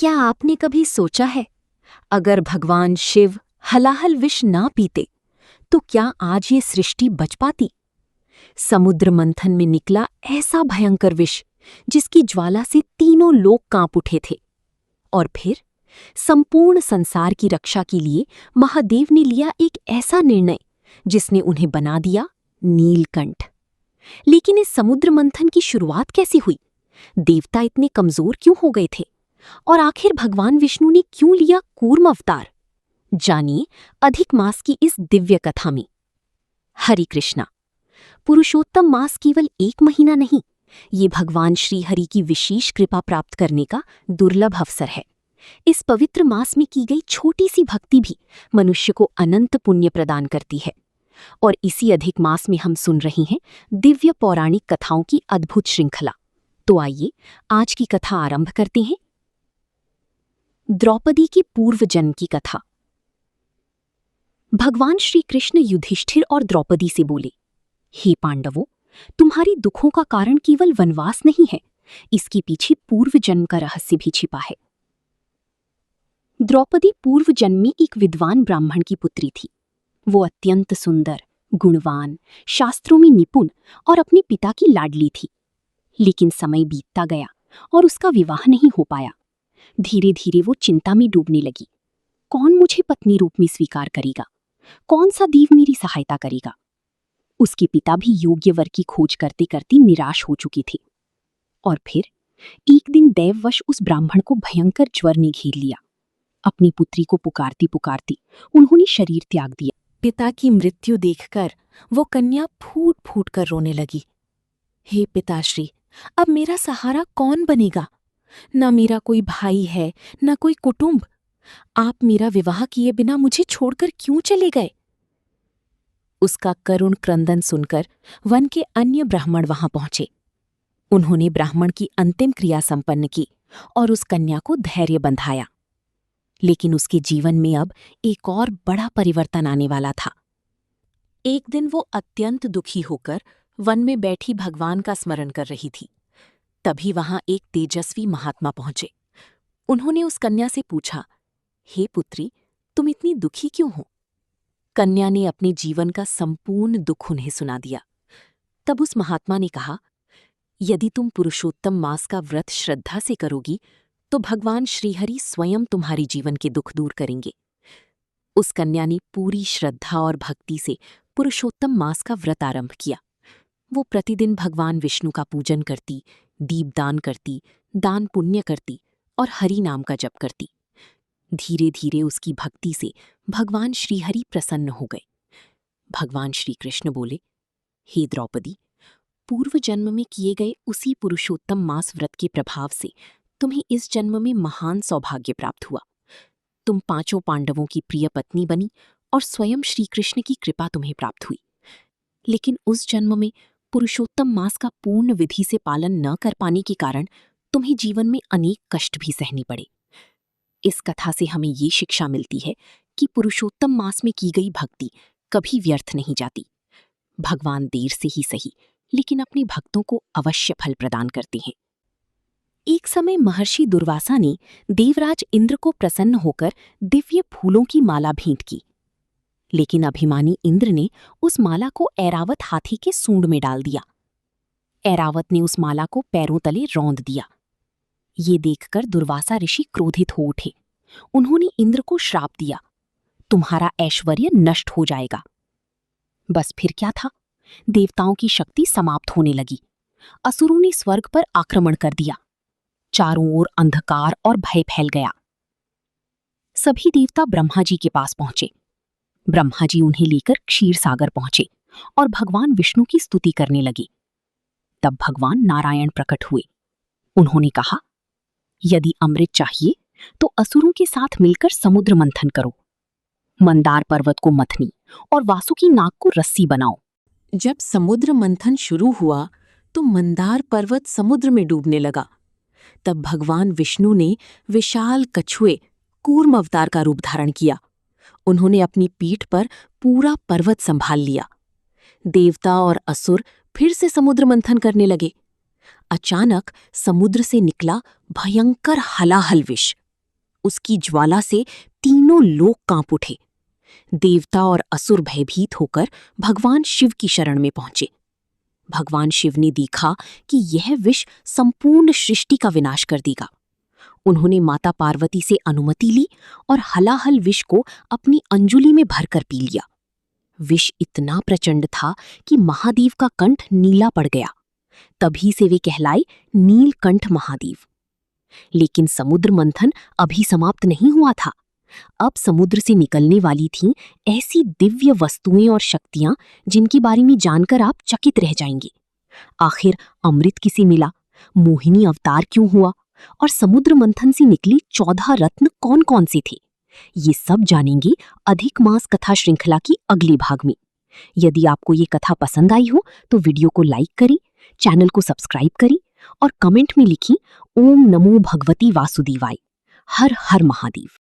क्या आपने कभी सोचा है, अगर भगवान शिव हलाहल विष ना पीते तो क्या आज ये सृष्टि बच पाती? समुद्र मंथन में निकला ऐसा भयंकर विष जिसकी ज्वाला से तीनों लोग कांप उठे थे। और फिर संपूर्ण संसार की रक्षा के लिए महादेव ने लिया एक ऐसा निर्णय जिसने उन्हें बना दिया नीलकंठ। लेकिन इस समुद्र मंथन की शुरुआत कैसे हुई? देवता इतने कमजोर क्यों हो गए थे? और आखिर भगवान विष्णु ने क्यों लिया कूर्म अवतार? जानिए अधिक मास की इस दिव्य कथा में। हरि कृष्णा। पुरुषोत्तम मास केवल 1 महीना नहीं, ये भगवान श्री हरि की विशेष कृपा प्राप्त करने का दुर्लभ अवसर है। इस पवित्र मास में की गई छोटी सी भक्ति भी मनुष्य को अनंत पुण्य प्रदान करती है। और इसी अधिक मास में हम सुन रहे हैं दिव्य पौराणिक कथाओं की अद्भुत श्रृंखला। तो आइए आज की कथा आरंभ करते हैं। द्रौपदी की पूर्व जन्म की कथा। भगवान श्री कृष्ण युधिष्ठिर और द्रौपदी से बोले, हे पांडवों, तुम्हारी दुखों का कारण केवल वनवास नहीं है, इसके पीछे पूर्व जन्म का रहस्य भी छिपा है। द्रौपदी पूर्व जन्म में एक विद्वान ब्राह्मण की पुत्री थी। वो अत्यंत सुंदर, गुणवान, शास्त्रों में निपुण और अपने पिता की लाडली थी। लेकिन समय बीतता गया और उसका विवाह नहीं हो पाया। धीरे धीरे वो चिंता में डूबने लगी। कौन मुझे पत्नी रूप में स्वीकार करेगा? कौन सा देव मेरी सहायता करेगा? उसके पिता भी योग्य वर की खोज करते करते निराश हो चुकी थे। और फिर एक दिन दैववश उस ब्राह्मण को भयंकर ज्वर ने घेर लिया। अपनी पुत्री को पुकारती पुकारती उन्होंने शरीर त्याग दिया। पिता की मृत्यु देखकर वो कन्या फूट फूट कर रोने लगी। हे पिताश्री, अब मेरा सहारा कौन बनेगा? न मेरा कोई भाई है, न कोई कुटुंब। आप मेरा विवाह किए बिना मुझे छोड़कर क्यों चले गए? उसका करुण क्रंदन सुनकर वन के अन्य ब्राह्मण वहां पहुंचे। उन्होंने ब्राह्मण की अंतिम क्रिया संपन्न की और उस कन्या को धैर्य बंधाया। लेकिन उसके जीवन में अब एक और बड़ा परिवर्तन आने वाला था। एक दिन वो अत्यंत दुखी होकर वन में बैठी भगवान का स्मरण कर रही थी। तभी वहां एक तेजस्वी महात्मा पहुंचे। उन्होंने उस कन्या से पूछा, हे पुत्री, तुम इतनी दुखी क्यों हो? कन्या ने अपने जीवन का संपूर्ण दुख उन्हें सुना दिया। तब उस महात्मा ने कहा, यदि तुम पुरुषोत्तम मास का व्रत श्रद्धा से करोगी तो भगवान श्रीहरि स्वयं तुम्हारी जीवन के दुख दूर करेंगे। उस कन्या ने पूरी श्रद्धा और भक्ति से पुरुषोत्तम मास का व्रत आरंभ किया। वो प्रतिदिन भगवान विष्णु का पूजन करती, दीपदान करती, दान पुण्य करती और हरि नाम का जप करती। धीरे धीरे उसकी भक्ति से भगवान श्रीहरि प्रसन्न हो गए। भगवान श्री कृष्ण बोले, हे द्रौपदी, पूर्व जन्म में किए गए उसी पुरुषोत्तम मास व्रत के प्रभाव से तुम्हें इस जन्म में महान सौभाग्य प्राप्त हुआ। तुम 5 पांडवों की प्रिय पत्नी बनी और स्वयं श्री कृष्ण की कृपा तुम्हें प्राप्त हुई। लेकिन उस जन्म में पुरुषोत्तम मास का पूर्ण विधि से पालन न कर पाने के कारण तुम्हें जीवन में अनेक कष्ट भी सहने पड़े। इस कथा से हमें ये शिक्षा मिलती है कि पुरुषोत्तम मास में की गई भक्ति कभी व्यर्थ नहीं जाती। भगवान देर से ही सही, लेकिन अपने भक्तों को अवश्य फल प्रदान करते हैं। एक समय महर्षि दुर्वासा ने देवराज इंद्र को प्रसन्न होकर दिव्य फूलों की माला भेंट की। लेकिन अभिमानी इंद्र ने उस माला को ऐरावत हाथी के सूंड में डाल दिया। ऐरावत ने उस माला को पैरों तले रौंद दिया। ये देखकर दुर्वासा ऋषि क्रोधित हो उठे। उन्होंने इंद्र को श्राप दिया, तुम्हारा ऐश्वर्य नष्ट हो जाएगा। बस फिर क्या था, देवताओं की शक्ति समाप्त होने लगी। असुरों ने स्वर्ग पर आक्रमण कर दिया। चारों ओर अंधकार और भय फैल गया। सभी देवता ब्रह्मा जी के पास पहुंचे। ब्रह्मा जी उन्हें लेकर क्षीर सागर पहुंचे और भगवान विष्णु की स्तुति करने लगे। तब भगवान नारायण प्रकट हुए। उन्होंने कहा, यदि अमृत चाहिए तो असुरों के साथ मिलकर समुद्र मंथन करो। मंदार पर्वत को मथनी और वासुकी नाग को रस्सी बनाओ। जब समुद्र मंथन शुरू हुआ तो मंदार पर्वत समुद्र में डूबने लगा। तब भगवान विष्णु ने विशाल कछुए कूर्म अवतार का रूप धारण किया। उन्होंने अपनी पीठ पर पूरा पर्वत संभाल लिया। देवता और असुर फिर से समुद्र मंथन करने लगे। अचानक समुद्र से निकला भयंकर हलाहल विष। उसकी ज्वाला से तीनों लोग कांप उठे। देवता और असुर भयभीत होकर भगवान शिव की शरण में पहुंचे। भगवान शिव ने देखा कि यह विष संपूर्ण सृष्टि का विनाश कर देगा। उन्होंने माता पार्वती से अनुमति ली और हलाहल विष को अपनी अंजुलि में भरकर पी लिया। विष इतना प्रचंड था कि महादेव का कंठ नीला पड़ गया। तभी से वे कहलाए नीलकंठ महादेव। लेकिन समुद्र मंथन अभी समाप्त नहीं हुआ था। अब समुद्र से निकलने वाली थीं ऐसी दिव्य वस्तुएं और शक्तियां जिनके बारे में जानकर आप चकित रह जाएंगे। आखिर अमृत किसे मिला, मोहिनी अवतार क्यों हुआ और समुद्र मंथन से निकली 14 रत्न कौन कौन से थे, ये सब जानेंगे अधिक मास कथा श्रृंखला की अगले भाग में। यदि आपको ये कथा पसंद आई हो तो वीडियो को लाइक करें, चैनल को सब्सक्राइब करें और कमेंट में लिखें ओम नमो भगवती वासुदेवाय। हर हर महादेव।